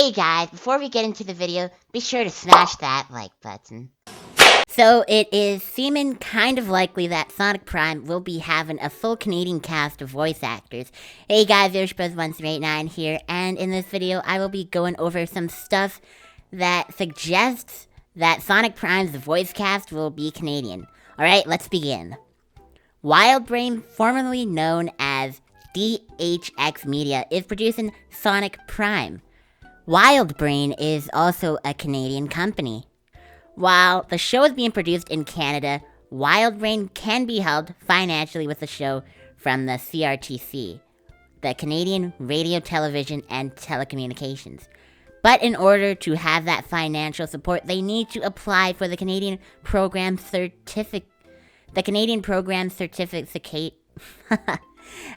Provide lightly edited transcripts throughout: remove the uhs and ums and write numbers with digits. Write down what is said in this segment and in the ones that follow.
Hey guys, before we get into the video, be sure to smash that like button. So it is seeming kind of likely that Sonic Prime will be having a full Canadian cast of voice actors. Hey guys, Yoshibuzz1389 here, and in this video I will be going over some stuff that suggests that Sonic Prime's voice cast will be Canadian. Alright, let's begin. WildBrain, formerly known as DHX Media, is producing Sonic Prime. WildBrain is also a Canadian company. While the show is being produced in Canada, WildBrain can be helped financially with the show from the CRTC, the Canadian Radio, Television, and Telecommunications. But in order to have that financial support, they need to apply for the Canadian Program Certificate. The Canadian Program Certificate.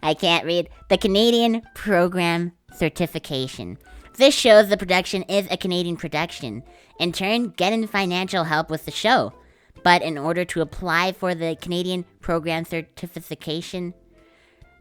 I can't read. The Canadian Program Certification. This shows the production is a Canadian production, in turn getting financial help with the show. But in order to apply for the Canadian Program Certification,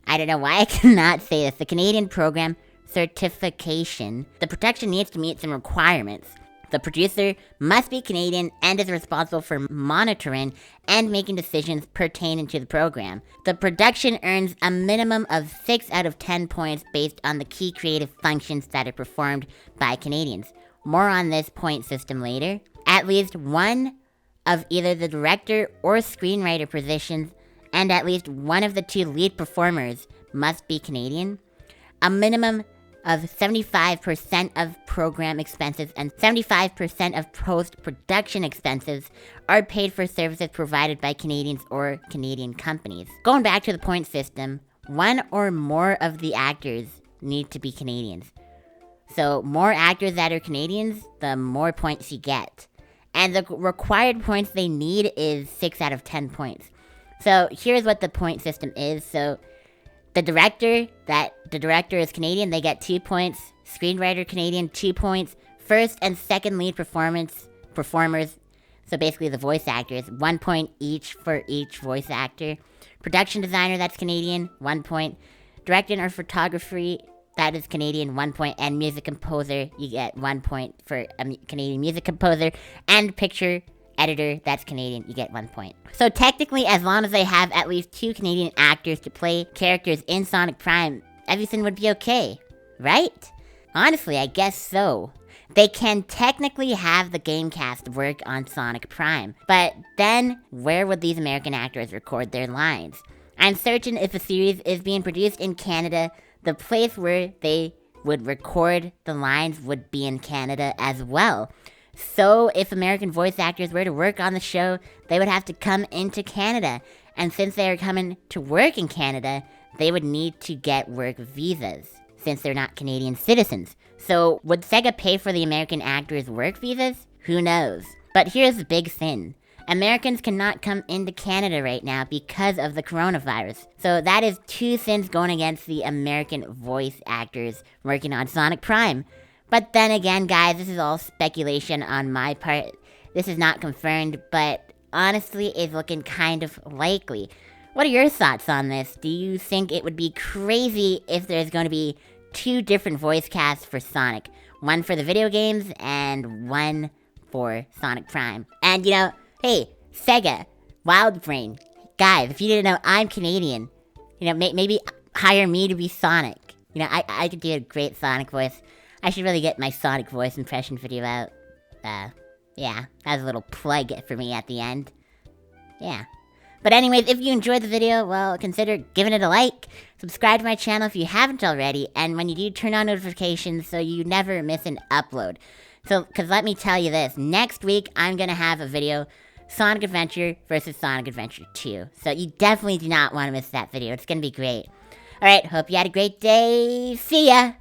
I don't know why I cannot say this, the Canadian Program Certification, the production needs to meet some requirements. The producer must be Canadian and is responsible for monitoring and making decisions pertaining to the program. The production earns a minimum of 6 out of 10 points based on the key creative functions that are performed by Canadians. More on this point system later. At least one of either the director or screenwriter positions and at least one of the 2 lead performers must be Canadian. A minimum of 75% of program expenses and 75% of post-production expenses are paid for services provided by Canadians or Canadian companies. Going back to the point system, one or more of the actors need to be Canadians. So more actors that are Canadians, the more points you get. And the required points they need is 6 out of 10 points. So here's what the point system is. So the director is Canadian, they get 2 points. Screenwriter Canadian, 2 points. First and second lead performers, so basically the voice actors, 1 point each for each voice actor. Production designer, that's Canadian, 1 point. Directing or photography, that is Canadian, 1 point. And music composer, you get 1 point for a Canadian music composer. And picture editor, that's Canadian, you get 1 point. So technically, as long as they have at least 2 Canadian actors to play characters in Sonic Prime, everything would be okay, right? Honestly, I guess so. They can technically have the game cast work on Sonic Prime, but then where would these American actors record their lines? I'm certain if the series is being produced in Canada, the place where they would record the lines would be in Canada as well. So if American voice actors were to work on the show, they would have to come into Canada. And since they are coming to work in Canada, they would need to get work visas, since they're not Canadian citizens. So would Sega pay for the American actors' work visas? Who knows? But here's the big thing. Americans cannot come into Canada right now because of the coronavirus. So that is 2 things going against the American voice actors working on Sonic Prime. But then again, guys, this is all speculation on my part. This is not confirmed, but honestly, it's looking kind of likely. What are your thoughts on this? Do you think it would be crazy if there's going to be 2 different voice casts for Sonic? One for the video games and one for Sonic Prime. And, hey, Sega, WildBrain, guys, if you didn't know, I'm Canadian. Maybe hire me to be Sonic. I could do a great Sonic voice. I should really get my Sonic voice impression video out. Yeah, that was a little plug for me at the end. Yeah. But anyways, if you enjoyed the video, well, consider giving it a like. Subscribe to my channel if you haven't already. And when you do, turn on notifications so you never miss an upload. So, because let me tell you this. Next week, I'm going to have a video, Sonic Adventure versus Sonic Adventure 2. So you definitely do not want to miss that video. It's going to be great. Alright, hope you had a great day. See ya!